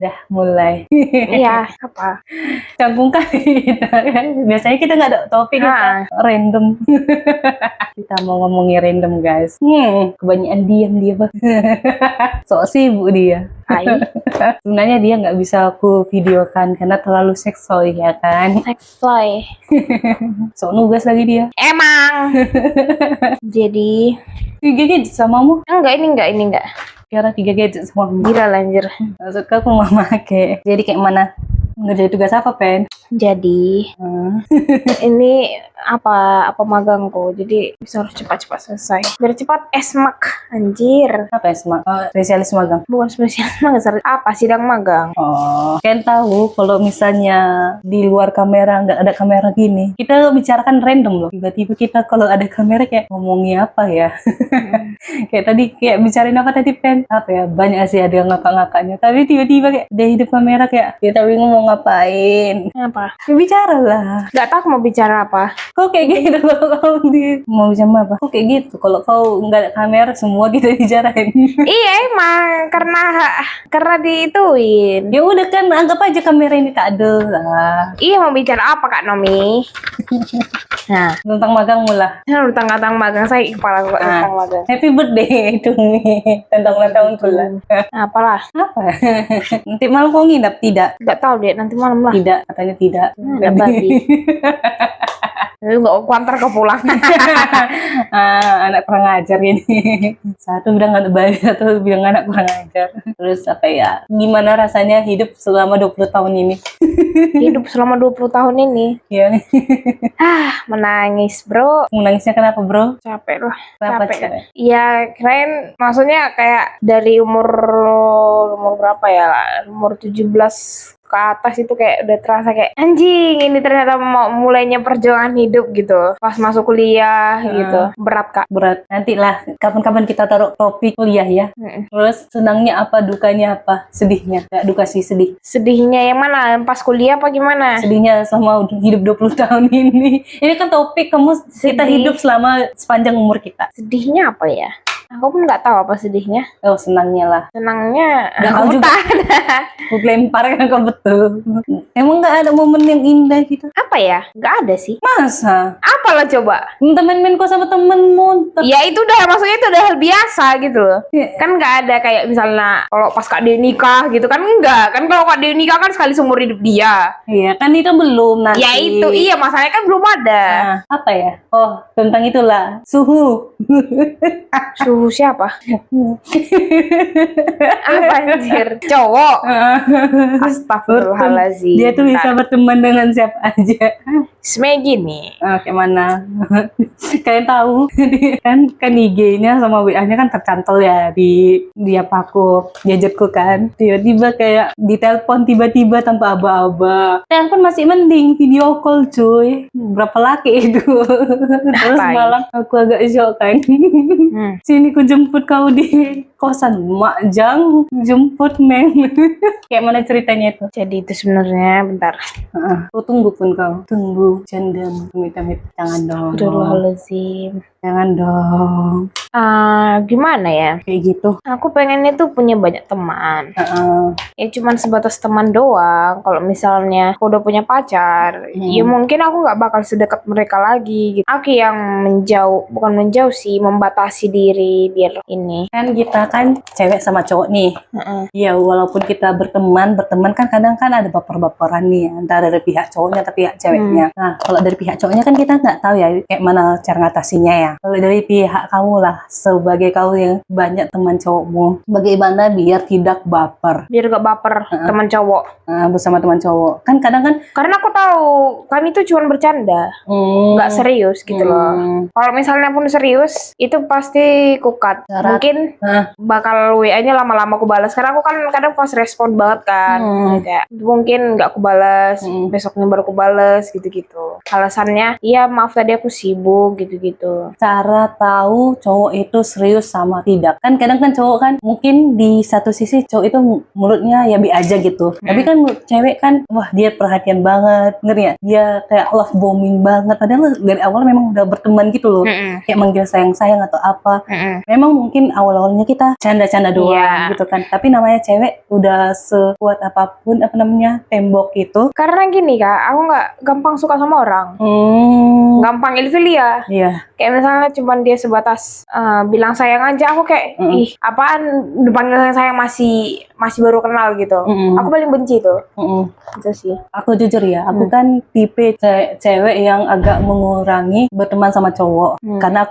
Dah mulai. Iya, apa? Canggung kali. Biasanya kita nggak ada topik, kita random. Kita mau ngomongin random, guys. Kebanyakan diam dia, Bang. Sok sibuk dia. Sebenarnya dia nggak bisa aku videokan karena terlalu seksual, ya kan? Seksual. Sok nugas lagi dia. Emang. Jadi 3 gadget samamu? ini enggak. Kira 3 gadget samamu. Gila lanjir. Maksudku aku mau make. Jadi kayak mana? Ngerjain tugas apa, Pen? Jadi ini apa magangku. Jadi bisa harus cepat-cepat selesai. Biar cepat esmak anjir. Apa ya, spesialis magang? Bukan spesialis magang, apa sidang magang. Oh, kan tahu kalau misalnya di luar kamera nggak ada kamera gini, kita bicarakan random loh. Tiba-tiba kita kalau ada kamera kayak ngomongnya apa ya? Kayak tadi kayak bicarain apa tadi, Pen? Apa ya? Banyak sih ada ngakak-ngakaknya. Tapi tiba-tiba kayak dia hidup kamera kayak kita bingung mau ngapain. Apa? Ya, bicara lah. Gak tahu mau bicara apa. Kok kayak gitu kalau kau mau bicara apa? Kok kayak gitu kalau kau nggak ada kamera semua kita bicarain. Iya emang karena diituin. Ya udah kan anggap aja kamera ini tak ada lah. Iya mau bicara apa Kak Nomi? Nah, Tentang magang mula. tentang magang saya kepala gua tentang magang. Happy birthday Tumi. Tentang ulang tahun pula. Apalah? Apa? Nanti malam kau nginap tidak? Gak tahu deh nanti malam lah. Tidak, katanya tidak. Gak babi. Lu gak aku antar ke pulang. Anak kurang ajar ini. Satu bilang anak baik, satu bilang anak kurang ajar. Terus apa ya? Gimana rasanya hidup selama 20 tahun ini? Hidup selama 20 tahun ini. Ya. Menangis bro. Menangisnya kenapa, bro? Capek lah. Kenapa Capek. Iya keren. Maksudnya kayak dari umur berapa ya? Umur 17 ke atas itu kayak udah terasa kayak anjing ini ternyata mau mulainya perjuangan hidup gitu pas masuk kuliah gitu. Berat Kak. Berat. Nantilah kapan-kapan kita taruh topik kuliah ya. Terus senangnya apa, dukanya apa, sedihnya? Gak duka sih, sedih. Sedihnya yang mana? Pas kuliah apa gimana? Sedihnya selama hidup 20 tahun ini. Ini kan topik kita hidup selama sepanjang umur kita. Sedihnya apa ya? Aku pun nggak tahu apa sedihnya. Oh, senangnya lah. Senangnya Gak tahu juga. Aku lempar kan kau betul. Emang nggak ada momen yang indah gitu? Apa ya? Nggak ada sih. Masa? Apa lo coba? Minta main-main kau sama temenmu. Ya itu udah maksudnya itu udah hal biasa gitu loh. Kan nggak ada kayak misalnya kalau pas Kak Dia nikah gitu kan enggak. Kan kalau Kak Dia nikah kan sekali seumur hidup dia. Iya kan itu belum nanti. Ya itu iya masalahnya kan belum ada. Nah, apa ya? Oh tentang itulah suhu. Suhu siapa? Apa anjir? Cowok. Astagfirullahaladzim. Dia tuh bisa berteman dengan siapa aja. Sebenarnya gini. Kayak mana? Kalian tahu kan IG-nya sama WA-nya kan tercantol ya di apa aku gadgetku kan. Tiba-tiba kayak ditelepon tiba-tiba tanpa aba-aba. Telepon masih mending, video call cuy. Berapa laki itu? Terus malam aku agak shock kan. Sini ku jemput kau di kosan Mak Jang, jemput men. Kayak mana ceritanya itu? Jadi itu sebenarnya bentar. Aku tunggu pun kau. Tunggu jandam. Minta-minta jangan dong. Astagfirullahaladzim. Jangan dong. Gimana ya? Kayak gitu. Aku pengennya tuh punya banyak teman. Ya cuman sebatas teman doang. Kalau misalnya aku udah punya pacar, ya mungkin aku nggak bakal sedekat mereka lagi. Gitu. Aku yang bukan menjauh sih, membatasi diri biar ini. Kan kita kan cewek sama cowok nih. Ya walaupun kita berteman kan kadang kan ada baper-baperan nih antara dari pihak cowoknya atau pihak ceweknya. Nah kalau dari pihak cowoknya kan kita nggak tahu ya kayak mana cara ngatasinya ya. Kalau dari pihak kamu lah, sebagai kau yang banyak teman cowokmu, bagaimana biar tidak baper? Biar gak baper teman cowok. Bersama teman cowok. Kan kadang kan karena aku tahu kami tuh cuma bercanda, nggak serius gitu loh. Kalau misalnya pun serius, itu pasti kukat. Mungkin bakal WA-nya lama-lama aku balas. Karena aku kan kadang fast respon banget kan. Kayak mungkin nggak aku balas, besoknya baru aku balas gitu-gitu. Alasannya, iya maaf tadi aku sibuk gitu-gitu. cara tahu cowok itu serius sama tidak? Kan kadang kan cowok kan mungkin di satu sisi cowok itu mulutnya ya bi aja gitu. Tapi kan cewek kan wah dia perhatian banget, ngerti ya? Dia kayak love bombing banget. Padahal dari awal memang udah berteman gitu loh. Kayak manggil sayang-sayang atau apa. Memang mungkin awal-awalnya kita canda-canda doang gitu kan. Tapi namanya cewek udah sekuat apapun apa namanya tembok itu. Karena gini Kak, aku nggak gampang suka sama orang. Gampang ilfil ya. Iya. Kayak misalnya cuman dia sebatas bilang sayang aja, aku kayak ih apaan dipanggil sayang masih baru kenal gitu. Aku paling benci tuh. Itu sih. Aku jujur ya, aku kan tipe cewek yang agak mengurangi berteman sama cowok. Karena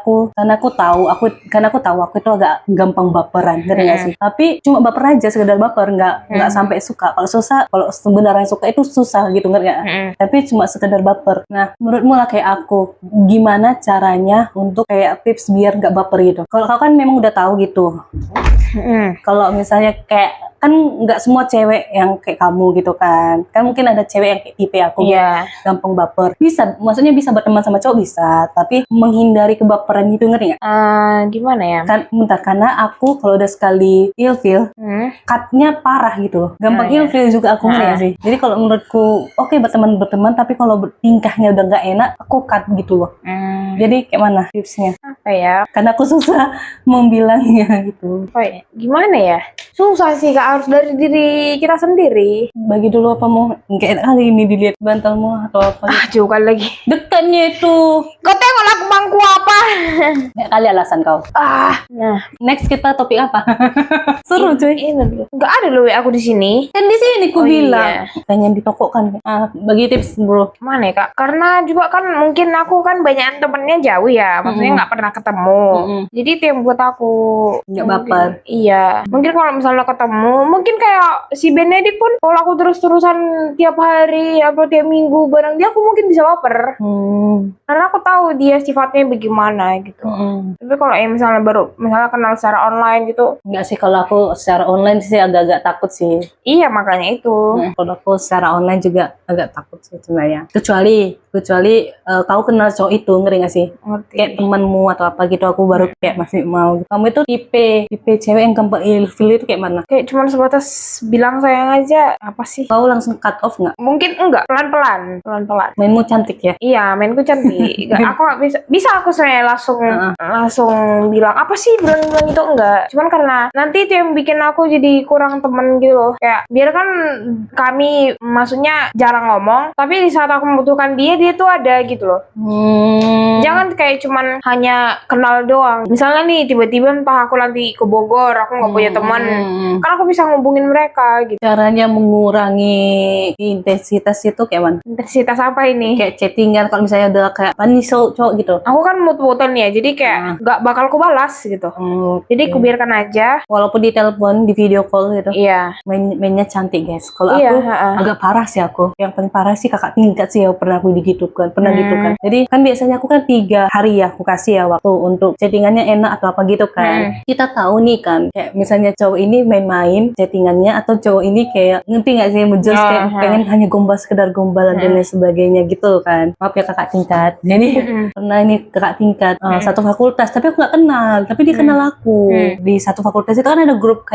aku tahu aku itu agak gampang baperan, ngerti nggak sih? Tapi cuma baper aja, sekedar baper, nggak sampai suka. Kalau sebenarnya suka itu susah gitu, ngerti nggak? Tapi cuma sekedar baper. Nah, menurutmu lah kayak aku, gimana caranya untuk kayak tips biar nggak baper gitu? Kalau kau kan memang udah tahu gitu. Kalau misalnya kayak kan nggak semua cewek yang kayak kamu gitu kan mungkin ada cewek yang kayak tipe aku gampang baper, maksudnya bisa berteman sama cowok bisa, tapi menghindari kebaperan gitu, ngerti nggak? Gimana ya? Kan bentar, karena aku kalau udah sekali ilfil cutnya parah gitu, gampang ilfil juga aku, ngerti nggak sih? Jadi kalau menurutku oke, berteman tapi kalau tingkahnya udah nggak enak aku cut gitu loh. Jadi kayak mana tipsnya? Apa ya? Karena aku susah membilangnya gitu. Oh ya, gimana ya? Susah sih Kak, harus dari diri kita sendiri. Bagi dulu apa mau? Nggak enak kali ini dilihat bantalmu atau apa? Jauh kan lagi. Dekatnya itu. Kau tengok lagu bangku apa? Nggak kali alasan kau. Nah. Next kita topik apa? Seru cuy. Nggak ada loh aku di sini. Kan di sini ku bilang. Pengen di toko kan. Bagi tips bro. Mana ya Kak? Karena juga kan mungkin aku kan banyak temennya jauh ya. Maksudnya nggak pernah ketemu. Jadi itu yang buat aku nggak baper. Iya. Mungkin kalau misalnya ketemu, mungkin kayak si Benedik pun kalau aku terus-terusan tiap hari atau tiap minggu bareng dia, aku mungkin bisa baper. Karena aku tahu dia sifatnya bagaimana gitu. Tapi kalau misalnya misalnya kenal secara online gitu. Enggak sih, kalau aku secara online sih agak-agak takut sih. Iya, makanya itu. Kalau aku secara online juga agak takut sih sebenarnya. Kecuali kau kenal cowok itu, ngerti gak sih? Ngerti. Kayak temanmu atau apa gitu, aku baru kayak masih mau. Kamu itu tipe cewek yang gampang ilfil itu kayak mana? Kayak cuman sebatas bilang sayang aja, apa sih? Kau langsung cut off nggak? Mungkin enggak, pelan-pelan. Mainmu cantik ya? Iya, mainku cantik. Aku nggak bisa aku sebenarnya langsung bilang apa sih, bilang itu enggak. Cuman karena nanti itu yang bikin aku jadi kurang temen gitu loh. Kayak biar kan kami maksudnya jarang ngomong, tapi di saat aku membutuhkan dia tuh ada gitu loh. Jangan kayak cuman hanya kenal doang. Misalnya nih tiba-tiba entah aku nanti ke Bogor, aku nggak punya teman, kan aku bisa ngubungin mereka gitu. Caranya mengurangi intensitas itu kayak mana? Intensitas apa ini? Kayak chattingan, kalau misalnya udah kayak panis cowok gitu. Aku kan mood-moodan ya, jadi kayak nggak bakal ku balas gitu. Jadi ku biarkan aja. Walaupun di telepon, di video call gitu. Iya. Mainnya cantik guys. Kalau aku agak parah sih aku. Yang paling parah sih kakak tingkat sih ya, pernah aku digitukan, gitu kan. Jadi kan biasanya aku kan 3 hari ya aku kasih ya waktu untuk chattingannya enak atau apa gitu kan. Kita tahu nih kan, kayak misalnya cowok ini main-main chattingannya, atau cowok ini kayak ngerti nggak sih, menjus kayak pengen hanya gombal, sekedar gombalan dan lain sebagainya gitu kan. Maaf ya kakak tingkat. Jadi pernah ini kakak tingkat satu fakultas, tapi aku nggak kenal, tapi dia kenal aku. Di satu fakultas itu kan ada grup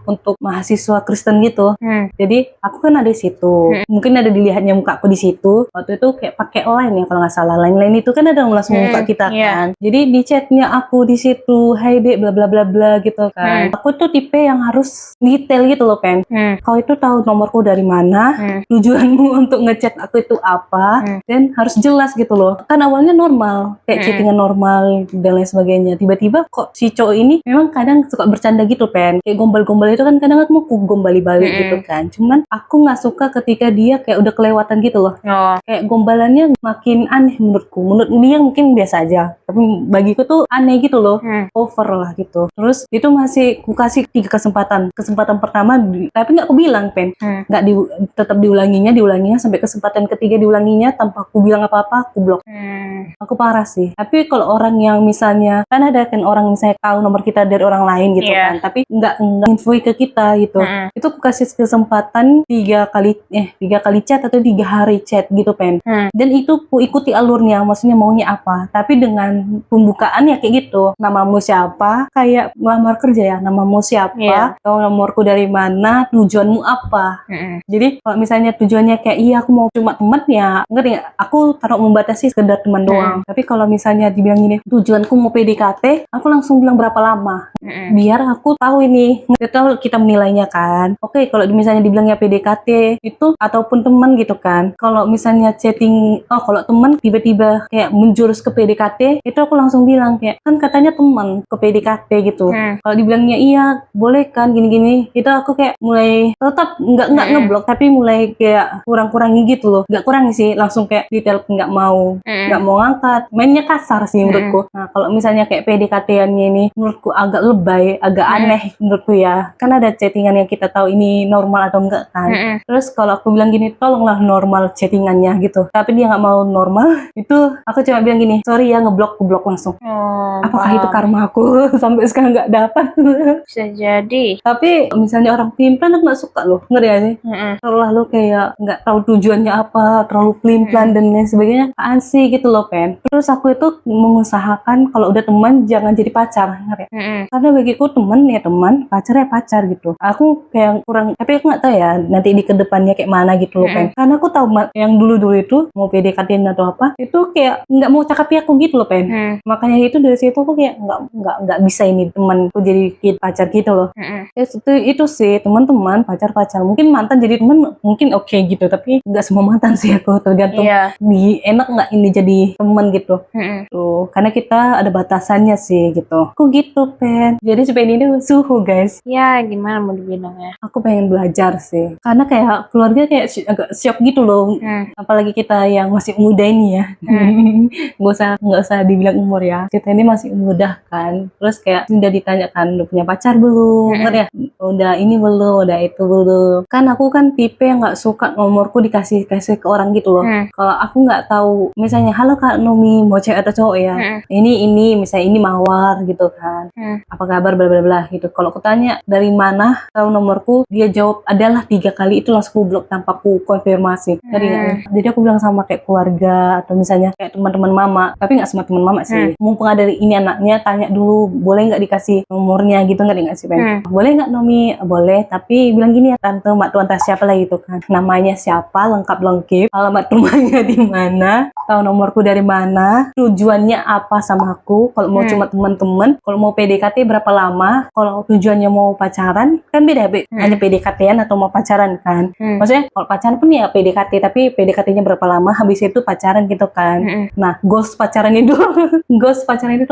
untuk mahasiswa Kristen gitu. Jadi aku kan ada di situ. Mungkin ada dilihatnya muka aku di situ. Waktu itu kayak pakai line ya kalau nggak salah. Line itu kan ada langsung muka kita kan. Jadi di chatnya aku di situ, "Hai Dek, bla bla bla bla" gitu kan. Aku tuh tipe yang harus detail gitu loh, Pen. Kau itu tahu nomorku dari mana, tujuanmu untuk ngechat aku itu apa, dan harus jelas gitu loh. Kan awalnya normal, kayak chattingan normal dan lain sebagainya. Tiba-tiba kok si cowok ini memang kadang suka bercanda gitu, Pen. Kayak gombal-gombal itu kan kadang aku mau gombali balik gitu kan. Cuman aku nggak suka ketika dia kayak udah kelewatan gitu loh. Kayak gombalannya makin aneh menurutku. Menurut dia mungkin biasa aja, tapi bagiku tuh aneh gitu loh. Over lah gitu. Terus itu masih ku kasih 3 kesempatan. Kesempatan pertama tapi nggak aku bilang, Pen. Nggak tetap diulanginya sampai kesempatan ketiga diulanginya tanpa aku bilang apa-apa, aku blok. Aku parah sih. Tapi kalau orang yang misalnya kan ada kan orang misalnya tahu nomor kita dari orang lain gitu kan, tapi nggak info ke kita gitu. Itu aku kasih kesempatan 3 kali chat atau 3 hari chat gitu Pen. Dan itu ku ikuti alurnya, maksudnya maunya apa. Tapi dengan pembukaan ya kayak gitu, namamu siapa, kayak melamar kerja ya, namamu siapa, atau nomorku dari mana, tujuanmu apa. Jadi kalau misalnya tujuannya kayak iya aku mau cuma teman ya, ngerti nggak? Aku taruh membatasi sekedar teman doang. Tapi kalau misalnya dibilang gini, tujuanku mau PDKT, aku langsung bilang berapa lama. Biar aku tahu ini, itu kita menilainya kan. Oke, kalau misalnya dibilangnya PDKT itu ataupun teman gitu kan. Kalau misalnya chatting, kalau teman tiba-tiba kayak menjurus ke PDKT, itu aku langsung bilang kayak kan katanya teman ke PDKT gitu. Kalau dibilangnya iya, boleh kan gini-gini, itu aku kayak mulai tetap nggak ngeblok, tapi mulai kayak kurang-kurangi gitu loh. Nggak kurang sih, langsung kayak detail nggak mau ngangkat, mainnya kasar sih menurutku. Nah kalau misalnya kayak PDKT-annya ini menurutku agak lebay, agak aneh menurutku ya. Kan ada chattingan yang kita tahu ini normal atau enggak kan. Terus kalau aku bilang gini, tolonglah normal chattingannya gitu. Tapi dia nggak mau normal, itu aku cuma bilang gini, sorry ya, ngeblok langsung. Apakah itu karma aku sampai sekarang nggak dapat? Bisa jadi. Tapi misalnya orang pelin-pelan aku nggak suka loh, ngerti gak sih? Terlalu kayak nggak tahu tujuannya apa, terlalu pelin-pelan dan lain sebagainya, apaan sih gitu loh Pen. Terus aku itu mengusahakan kalau udah teman jangan jadi pacar, ngerti? Karena bagiku teman ya teman, pacar ya pacar gitu. Aku kayak kurang, tapi aku nggak tahu ya nanti di kedepannya kayak mana gitu loh Pen. Karena aku tahu yang dulu itu mau PDKT atau apa, itu kayak nggak mau cakapi aku gitu loh Pen. Makanya itu dari situ aku kayak nggak bisa ini temanku jadi pacar gitu loh. Itu sih teman-teman, pacar-pacar, mungkin mantan jadi teman mungkin oke gitu, tapi nggak semua mantan sih aku, tergantung di enak nggak ini jadi teman gitu. Tuh, karena kita ada batasannya sih gitu. Aku gitu Pen. Jadi si Pen ini suhu guys. Ya gimana mau dibilangnya? Aku pengen belajar sih, karena kayak keluarga kayak agak shock gitu loh. Apalagi kita yang masih muda ini ya. nggak usah dibilang umur ya, kita ini masih muda kan. Terus kayak udah ditanyakan udah punya pacar belum, ngerti ya, udah ini belum, udah itu belum. Kan aku kan tipe yang nggak suka nomorku dikasih ke orang gitu loh. Kalau aku nggak tahu misalnya halo Kak Nomi, mau cewek atau cowok ya, ini misalnya ini Mawar gitu kan, apa kabar bla bla bla gitu. Kalau aku tanya dari mana tahu nomorku, dia jawab adalah 3 kali, itu langsung aku blok tanpa aku konfirmasi. Jadi aku bilang sama kayak keluarga atau misalnya kayak teman-teman mama, tapi nggak semua teman mama sih. Mumpung ada ini anaknya, tanya dulu boleh nggak dikasih nomornya gitu, nggak sih Pen? Boleh nggak Nomi? Boleh, tapi bilang gini ya, tante, mak, tuan, tas siapa lah gitu kan, namanya siapa, lengkap, alamat rumahnya di mana, tahu nomorku dari mana, tujuannya apa sama aku, kalau mau cuma teman-teman, kalau mau PDKT berapa lama, kalau tujuannya mau pacaran kan beda, hanya PDKT-an atau mau pacaran kan. Maksudnya kalau pacaran pun ya PDKT, tapi PDKT-nya berapa lama, habis itu pacaran gitu kan. Nah goals pacaran itu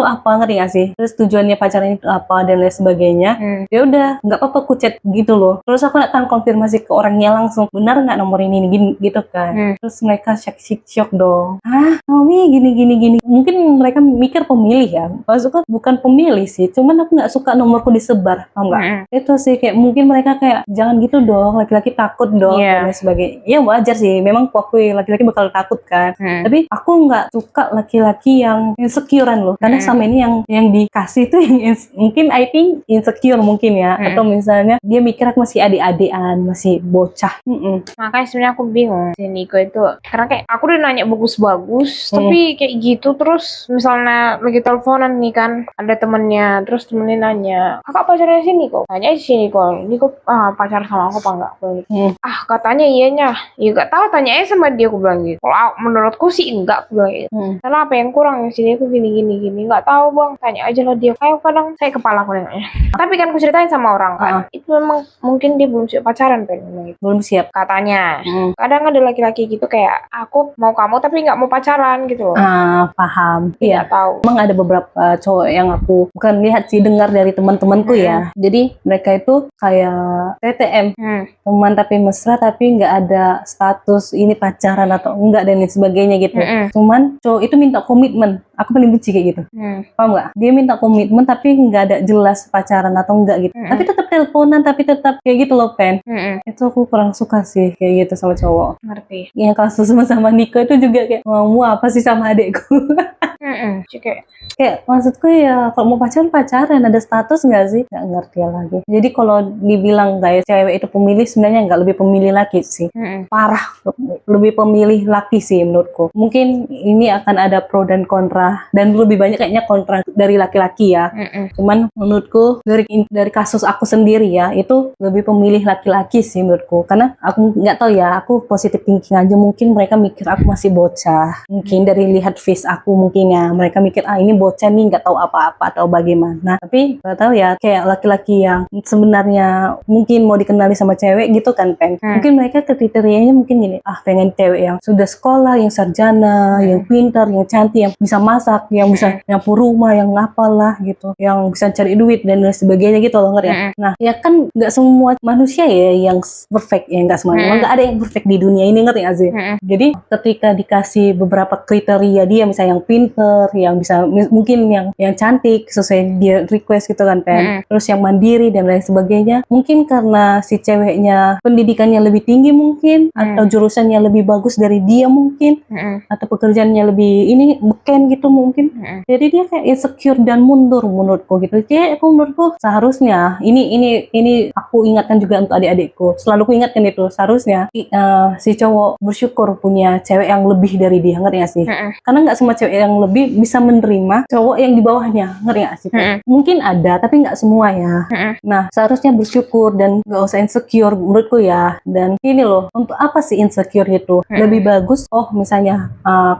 apa, ngerti gak sih? Terus tujuannya pacaran itu apa dan lain sebagainya. Ya udah, nggak apa-apa aku chat gitu loh. Terus aku datang konfirmasi ke orangnya langsung, benar nggak nomor ini gini gitu kan. Terus mereka shock dong. Hah, Nomi gini. Mungkin mereka mikir pemilih ya. Maksudnya bukan pemilih sih, cuman aku nggak suka nomorku disebar, paham nggak? Itu sih kayak mungkin mereka kayak jangan gitu dong, laki-laki takut dong dan lain sebagainya. Ya wajar sih, memang aku akui laki-laki bakal takut kan. Tapi aku nggak suka laki-laki yang insecurean loh, karena sama ini yang dikasih tuh yang mungkin I think insecure mungkin ya, atau misalnya dia mikir aku masih adik-adikan, masih bocah. Makanya sebenarnya aku bingung si Niko itu, karena kayak aku udah nanya bagus-bagus, tapi kayak gitu terus. Misalnya lagi teleponan nih kan, ada temennya, terus temennya nanya, kakak pacarnya si Niko? Tanya si Niko pacar sama aku apa enggak? Aku bilang gitu. Katanya iyanya, ya gak tahu, tanya aja sama dia, aku bilang gitu. Kalau menurutku sih enggak, aku bilang gitu. Karena apa yang kurang di sini, aku gini, nggak tahu bang, tanya aja lah dia. Kayak kadang saya kepala aku nengoknya. Tapi kan aku ceritain sama orang kan, itu memang mungkin dia belum siap pacaran kan, gitu. Belum siap Katanya. Kadang ada laki-laki gitu kayak, aku mau kamu tapi nggak mau pacaran gitu loh. Paham. Iya tahu. Emang ada beberapa cowok yang aku bukan lihat sih, dengar dari teman-temanku ya. Jadi mereka itu kayak TTM, teman tapi mesra, tapi nggak ada status ini pacaran atau enggak dan lain sebagainya gitu. Cuman cowok itu minta komitmen. Aku paling benci kayak gitu. Paham nggak? Dia minta komitmen tapi nggak ada jelas pacaran atau enggak gitu. Tapi tetap teleponan, tapi tetap kayak gitu loh Pen. Itu aku kurang suka sih kayak gitu sama cowok. Ngerti. Yang kasus sama Niko itu juga kayak, mau apa sih sama adekku? Kayak maksudku ya kalau mau pacaran ada status nggak sih? Nggak ngerti lagi. Jadi kalau dibilang guys cewek itu pemilih, sebenarnya nggak lebih pemilih laki sih. Parah, lebih pemilih laki sih menurutku. Mungkin ini akan ada pro dan kontra, dan lebih banyak kayaknya kontra dari laki-laki ya. Cuman menurutku dari kasus aku sendiri ya, itu lebih pemilih laki-laki sih menurutku. Karena aku nggak tahu ya, aku positive thinking aja, mungkin mereka mikir aku masih bocah. Mungkin dari lihat face aku mungkin ya, mereka mikir ini bocah nih nggak tahu apa-apa atau bagaimana. Tapi nggak tahu ya, kayak laki-laki yang sebenarnya mungkin mau dikenali sama cewek gitu kan, mungkin mereka kriterianya mungkin gini, pengen cewek yang sudah sekolah, yang sarjana, yang pintar, yang cantik, yang bisa masak, yang bisa nyapu rumah, yang apalah gitu, yang bisa cari duit dan lain sebagainya gitu loh, ngerti ya? Nah ya kan nggak semua manusia ya yang perfect ya, nggak semuanya, nggak ada yang perfect di dunia ini, ngerti nggak sih? Jadi ketika dikasih beberapa kriteria dia, misalnya yang pintar, yang bisa mungkin yang cantik sesuai dia request gitu kan, terus yang mandiri dan lain sebagainya, mungkin karena si ceweknya pendidikannya lebih tinggi mungkin, atau jurusannya lebih bagus dari dia mungkin, atau pekerjaannya lebih ini beken gitu mungkin, jadi dia kayak insecure dan mundur menurutku gitu. Jadi menurutku seharusnya ini aku ingatkan juga untuk adik-adikku, selalu aku ingatkan itu, seharusnya si cowok bersyukur punya cewek yang lebih dari dia, ngerti gak sih? Karena nggak semua cewek yang lebih bisa menerima cowok yang di bawahnya, ngerti gak sih? Mungkin ada, tapi nggak semua ya. Nah, seharusnya bersyukur dan nggak usah insecure menurutku ya. Dan ini loh, untuk apa sih insecure itu? Lebih bagus, misalnya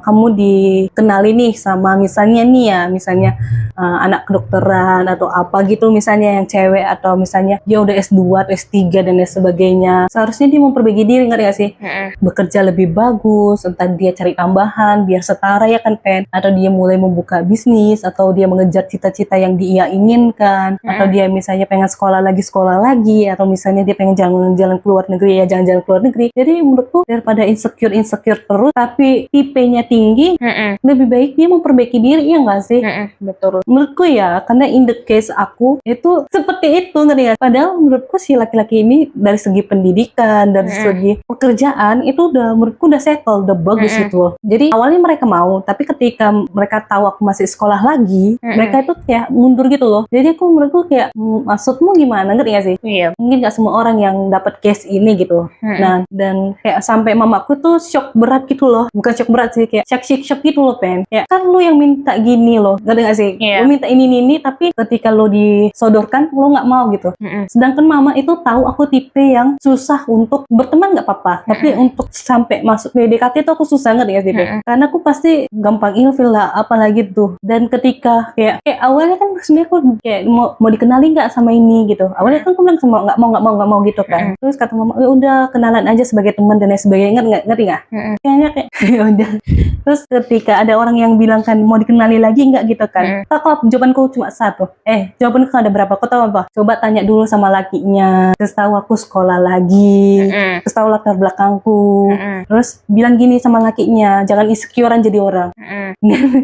kamu dikenali nih sama misalnya nih ya, misalnya anak kedokteran atau apa gitu, misalnya yang cewek, atau misalnya dia udah S2 atau S3 dan lain sebagainya. Seharusnya dia memperbaiki diri, ngerti gak sih? Bekerja lebih bagus, entah dia cari tambahan biar setara ya kan, atau dia mulai membuka bisnis, atau dia mengejar cita-cita yang dia inginkan, atau dia misalnya pengen sekolah lagi, atau misalnya dia pengen jalan-jalan ke luar negeri ya, jalan-jalan ke luar negeri. Jadi menurutku daripada insecure terus tapi IP-nya tinggi, lebih baik dia memperbaiki diri, ya nggak sih? Betul. Menurutku ya, karena in the case aku itu seperti itu, ngerti gak? Padahal menurutku si laki-laki ini dari segi pendidikan, dari segi pekerjaan itu menurutku udah settle, udah bagus gitu loh. Jadi awalnya mereka mau, tapi ketika mereka tahu aku masih sekolah lagi, mereka itu kayak mundur gitu loh. Jadi menurutku kayak, maksudmu gimana, ngerti gak sih? Iya. Mungkin gak semua orang yang dapat case ini gitu. Nah, dan kayak sampai mamaku tuh shock berat gitu loh. Bukan shock berat sih, kayak shock gitu loh, kayak kan lu yang minta gini loh, ngerti gak sih? Lu minta ini, tapi ketika lu disodorkan, lu gak mau gitu. Sedangkan mama itu tahu aku tipe yang susah untuk berteman, gak apa-apa, tapi untuk sampai masuk PDKT tuh aku susah, ngerti gak sih? Karena aku pasti gampang ilfil lah, apalagi tuh. Dan ketika kayak awalnya kan sebenarnya aku kayak mau dikenali nggak sama ini gitu. Awalnya kan aku bilang sama nggak mau gitu kan. Terus kata mama, udah kenalan aja sebagai teman dan lain sebagainya, ngerti nggak? Kayaknya kayak ya udah. Terus ketika ada orang yang bilang kan mau dikenali lagi nggak gitu kan? Kok jawabanku cuma satu. Jawabanku ada berapa? Kau tahu apa? Coba tanya dulu sama lakinya. Terus tahu aku sekolah lagi. Terus tahu latar belakangku. Terus bilang gini sama lakinya, jangan insecurean jadi orang.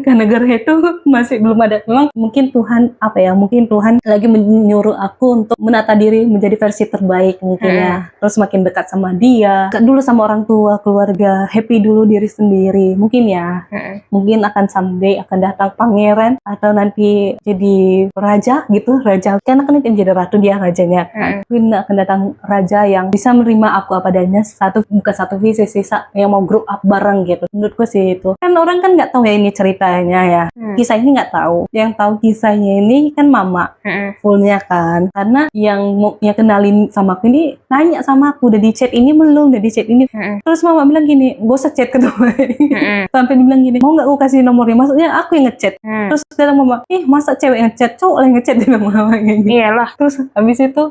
Karena negara itu masih belum ada. Memang mungkin Tuhan mungkin Tuhan lagi menyuruh aku untuk menata diri menjadi versi terbaik mungkin ya. Terus makin dekat sama dia, dekat dulu sama orang tua, keluarga, happy dulu diri sendiri mungkin ya. Mungkin akan someday akan datang pangeran, atau nanti jadi raja gitu, raja karena kan itu jadi ratu, dia rajanya kan. Mungkin akan datang raja yang bisa menerima aku apa adanya, bukan satu visi sih, yang mau grow up bareng gitu. Menurutku sih itu kan, orang kan nggak tahu ya ini ceritanya ya, kisah ini nggak tahu. Yang tahu kisahnya ini kan mama fullnya kan, karena yang kenalin sama aku ini nanya sama aku, udah di chat ini belum, udah di chat ini. Terus mama bilang gini, gak usah chat kedua. Sampai dibilang gini, mau nggak aku kasih nomornya, maksudnya aku yang ngechat. Terus kata mama, masa cewek yang ngechat, cowok yang ngechat, dia bilang mama kayak gitu. Iyalah. Terus habis itu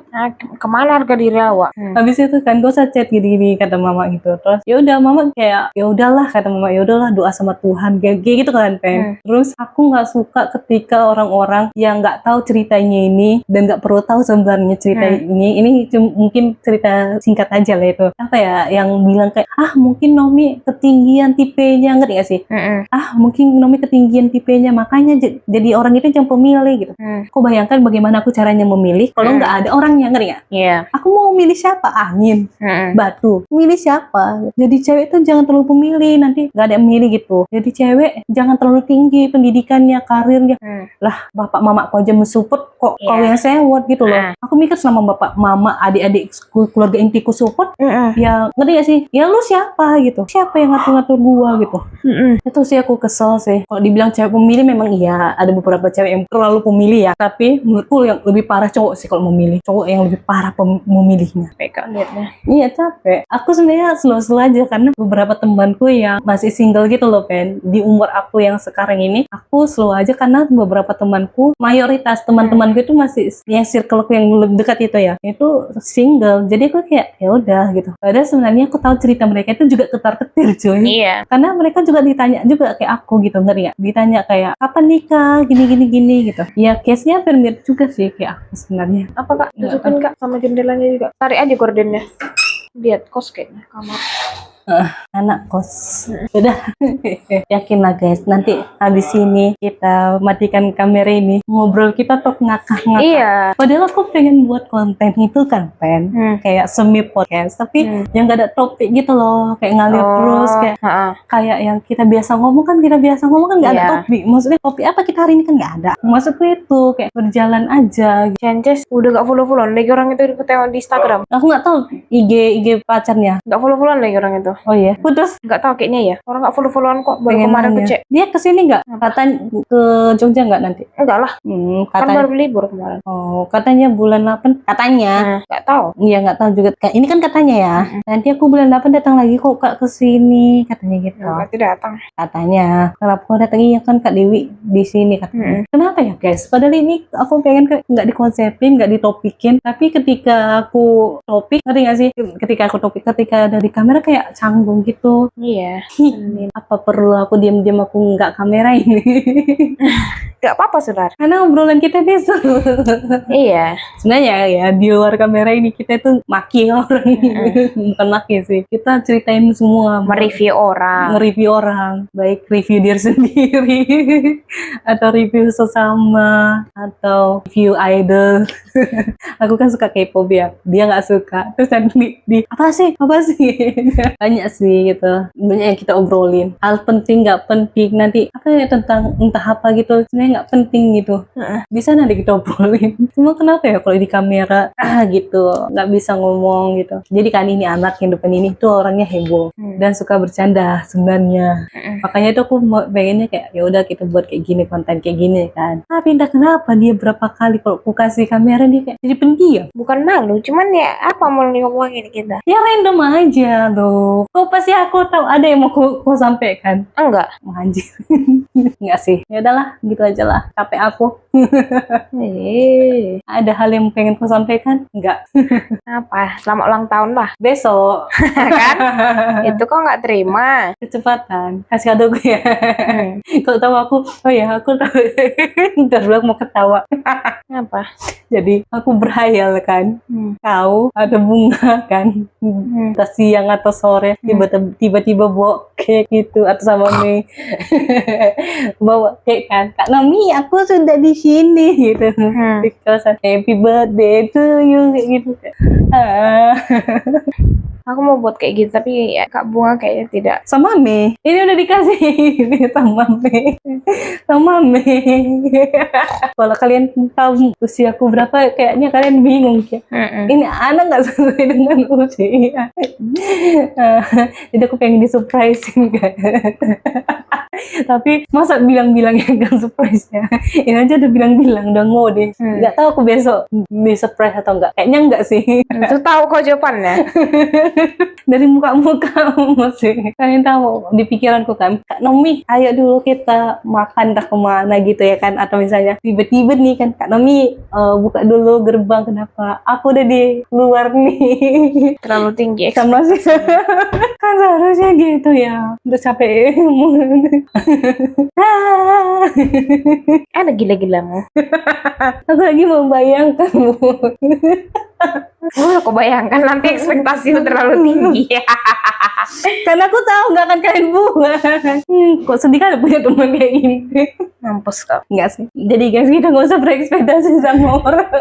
kemana harga diri awak? habis itu kan gak usah chat gini-gini, kata mama gitu. Terus ya udah mama kayak ya udahlah, kata mama, ya udahlah doa sama Tuhan kayak gitu kan, Terus aku nggak suka ketika orang-orang yang nggak tahu ceritanya ini dan nggak perlu tahu sebenarnya cerita ini mungkin cerita singkat aja lah itu, yang bilang kayak mungkin Nomi ketinggian tipenya, ngerti gak sih? Mungkin Nomi ketinggian tipenya makanya jadi orang itu jangan pemilih gitu. Aku bayangkan bagaimana aku caranya memilih kalau nggak ada orangnya, ngerti gak? Aku mau milih siapa? Angin, batu, milih siapa? Jadi cewek itu jangan terlalu pemilih, nanti nggak ada yang milih gitu. Jadi cewek jangan terlalu terlalu tinggi pendidikannya, karirnya. Lah, bapak mamaku aja mensupport, kok kau yang sewot gitu loh. Aku mikir selama bapak mama, adik-adik keluarga intiku support, ya ngerti gak sih? Ya lu siapa gitu? Siapa yang ngatur-ngatur gua gitu? Itu sih aku kesel sih. Kalau dibilang cewek pemilih memang iya, ada beberapa cewek yang terlalu pemilih ya. Tapi menurutku yang lebih parah cowok sih kalau memilih. Cowok yang lebih parah memilihnya. Kak liatnya. Iya capek. Aku sebenarnya slow-slow aja karena beberapa temanku yang masih single gitu loh, Pen. Di umur aku yang sekarang ini, aku slow aja karena beberapa temanku, mayoritas teman-temanku itu masih yang circle aku yang lebih dekat itu ya, itu single. Jadi aku kayak ya udah gitu. Padahal sebenarnya aku tahu cerita mereka itu juga ketar-ketir, cuy. Iya. Karena mereka juga ditanya juga kayak aku gitu, ngerti gak? Ditanya kayak kapan nikah, gini gitu. Ya case-nya hampir mirip juga sih kayak aku sebenarnya. Apa Kak? Tutupin Kak sama jendelanya juga. Tarik aja gordennya. Lihat kos kayaknya kamar. Anak kos. Udah. Yakin lah guys, nanti habis ini kita matikan kamera ini, ngobrol kita tuh ngakak-ngakak. Iya. Padahal aku pengen buat konten itu kan, Pen. Kayak semi podcast, tapi yang gak ada topik gitu loh, kayak ngalir terus kayak yang kita biasa ngomong kan gak ada topik. Maksudnya topik apa kita hari ini kan gak ada. Maksudku itu kayak berjalan aja. Chances udah gak follow-followan lagi orang itu di Instagram. Aku gak tahu IG pacarnya. Gak follow-followan lagi orang itu. Oh iya, putus. Gak tahu kayaknya ya. Orang gak follow-followan kok. Baru kemarin aku cek. Dia kesini nggak? Katanya ke Jogja nggak nanti? Enggak lah. Kan Katanya. baru libur kemarin. Oh, katanya bulan 8. Katanya. Gak tahu. Iya nggak tahu juga. Ini kan katanya ya. Nanti aku bulan 8 datang lagi kok Kak kesini. Katanya gitu. Berarti datang. Katanya. Kenapa kau datang? Iya kan Kak Dewi di sini katanya. Kenapa ya guys? Padahal ini aku pengen nggak dikonsepin, nggak ditopikin. Tapi ketika aku topik, ngerti nggak sih? Ketika aku topik, ketika dari kamera kayak canggung gitu. Iya. Apa perlu aku diam-diam aku nggak kamera ini? Gak apa-apa Saudara. Karena obrolan kita ini seru. Iya. Sebenarnya ya di luar kamera ini kita itu maki orang. Bukan maki sih. Kita ceritain semua. Mereview orang. Nge-review orang. Baik review diri sendiri. Atau review sesama. Atau review idol. Aku kan suka K-pop ya. Dia nggak suka. Terus nanti apa sih? Banyak sih gitu. Banyak yang kita obrolin. Hal penting nggak penting. Nanti apa ya tentang entah apa gitu. Sebenarnya nggak penting gitu. Bisa nanti kita obrolin. Cuma kenapa ya kalau di kamera gitu nggak bisa ngomong gitu. Jadi kan ini anak yang depan ini tuh orangnya heboh dan suka bercanda sebenarnya. Makanya itu aku pengennya kayak ya udah kita buat kayak gini, konten kayak gini kan. Tapi entah kenapa dia berapa kali kalau aku kasih kamera dia kayak jadi pendiam. Bukan malu, cuman ya apa mau ngomongin kita? Ya random aja loh. Kok pasti aku tahu ada yang mau aku sampaikan. Enggak. Anjir. Enggak sih. Ya udahlah, gitu aja lah. Capek aku. Ada hal yang pengen aku sampaikan? Enggak. Apa? Selamat ulang tahun lah. Besok. Kan? Itu kok nggak terima. Kecepatan. Kasih kado gue ya. Kalau tahu aku, oh ya aku tahu. Ntar dulu aku mau ketawa. Apa? Jadi aku berhayal kan. Kau ada bunga kan. Entah siang atau sore. Tiba-tiba bawa cake gitu. Atau sama Mei. Bawa cake kan. Kak Nomi, aku sudah di sini gitu. Di kawasan happy birthday to you kayak gitu. Aku mau buat kayak gitu tapi ya Kak Bunga kayaknya tidak. Sama Mei. Ini udah dikasih sama Mei. Sama Mei. Kalau kalian tahu usiaku berapa, kayaknya kalian bingung ya. Ini anak nggak sesuai dengan usia. Jadi aku pengen disurprisein kan. Tapi masa bilang-bilang yang gak surprise ya. Ini aja udah bilang-bilang, udah ngode. Nggak tahu aku besok di surprise atau enggak. Kayaknya enggak sih. Itu tahu kok jawabannya. Dari muka-mukamu sih. Kalian tahu di pikiranku kan, Kak Nomi, ayo dulu kita makan dah kemana gitu ya kan. Atau misalnya tiba-tiba nih kan, Kak Nomi buka dulu gerbang, kenapa? Aku udah di luar nih. Terlalu tinggi. Sama sih. Kan seharusnya gitu ya. Udah capek. Ada gila-gilamu. Aku lagi membayangkanmu. Aku bayangkan nanti ekspektasimu terlalu tinggi. Karena aku tahu nggak akan kalian buat. Kok sedih kan punya teman kayak gini. Mampus kau. Enggak sih. Jadi guys, kita nggak usah berekspektasi sama orang.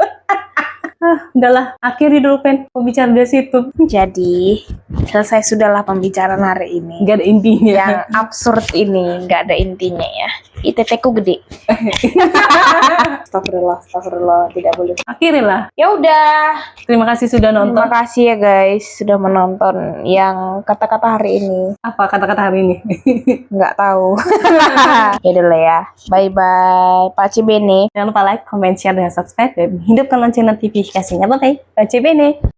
Udahlah, akhiri dulu Pen pembicaraan dari situ. Jadi selesai sudahlah pembicaraan hari ini. Gak ada intinya. Yang absurd ini nggak ada intinya ya. ITT-ku gede. Astagfirullah, tidak boleh. Akhiri lah. Ya udah. Terima kasih sudah nonton. Terima kasih ya guys sudah menonton yang kata-kata hari ini. Apa kata-kata hari ini? Nggak tahu. Ya udah lah ya. Bye bye. Pak Cibene. Jangan lupa like, comment, share, dan subscribe. Dan hidupkan lonceng notifikasinya. Bye-bye. Bye, Bye.